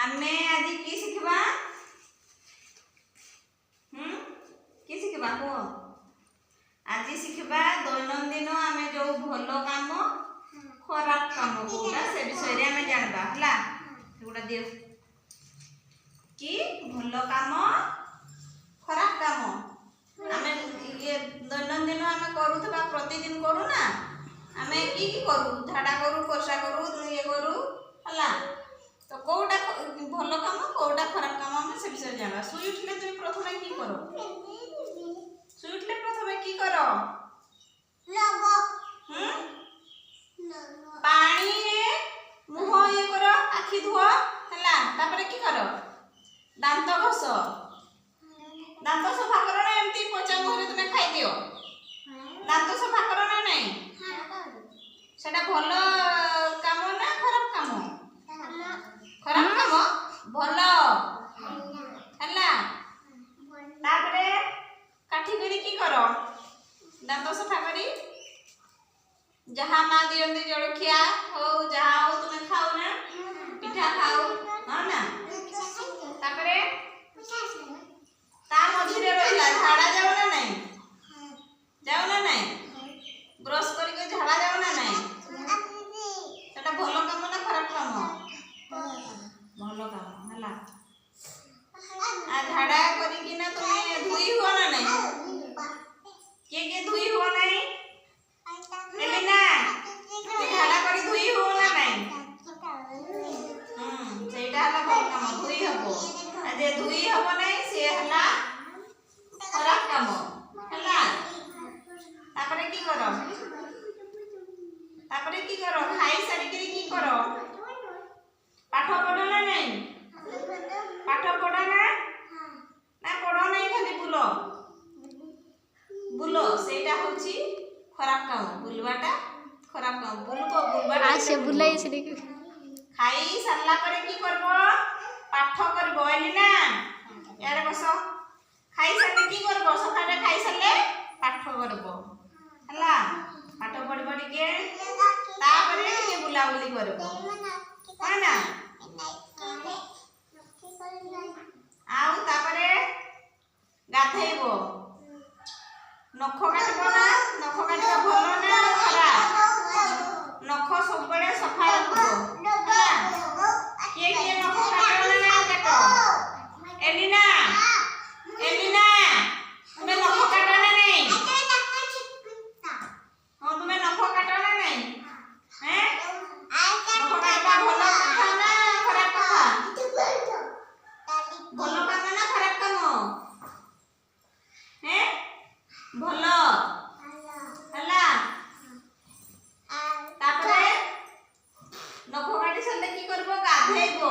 आमे आज की शिखबा की शिखबा को आज शिखबा दैनंदिन आमे जो भलो काम खराब काम कोटा से विषय रे आमे जानबा हला एगुडा दियो कि भलो काम खराब काम आमे ये दैनंदिन आमे करूथबा प्रतिदिन करू ना आमे की करू झाड़ा करू कोर्सा करू ये करू हला तो कोटा भलो काम कोटा खराब काम आमे से विषय जानबा सुई उठले तुम प्रथमे की करो सुई उठले प्रथमे की करो लगो पानी रे मुह ये करो आखि धुओ हला तापरे की करो दांत घस दांत सफा करो ना एमती पोचा मुह रे तुमे खाइ दियो दांत सफा करो ना नहीं सेटा भलो काम ना खराब काम खराब काम भलो हला तापरे काठी करी की करो दांत सफा करी जहाँ माँ दियंती जलखिया हो जहाँ हो तुमे खाओ ना पिठा खाओ हाँ ना तापरे ता मझिरे रहिला झाड़ा जाओ ना नहीं ब्रश करके झाड़ा जाओ ना नहीं सेटा भलो काम ना खराब काम भलो काम हला आ झाड़ा करी ना तुमे धुई हुआ ना नहीं के धुई हुआ नहीं एलिना झाड़ा करी धुई हो ना नहीं सेटा हला भल काम धुई हबो आ जे धुई हबो नहीं से हला खराब काम हला तापरे की करो खाई सारी करी की करो पाठ पढ़ो ना नहीं पाठ पढ़ो ना पढ़ो नहीं खाली बुलो सेटा होची खराब काम बुलवाटा खराब काम बुलवाटा आ से बुलाई से देखि खाई सरला परे की करबो पाठ करबो एली ना यारे बस खाई सरले की करबो सकाळे खाई सरले पाठ करबो हला पाठ पढ़ी पढ़ी के तापरे के बुलाबुली करबो है ना आउ तापरे गाथेइबो नख काटबो ना नख काटबा भलो ना खराब नख सब बड़े सफा रखबो के नख काटो ना काटो एलिना तुमे नख काटो ना नहीं हां तुमे नख काटो ना नहीं हैं नख काटबा भलो कथा ना खराब कथा भलो काम ना खराब काम हैं भलो हला तापरे नख काटी सरले की करबो गाधेइबो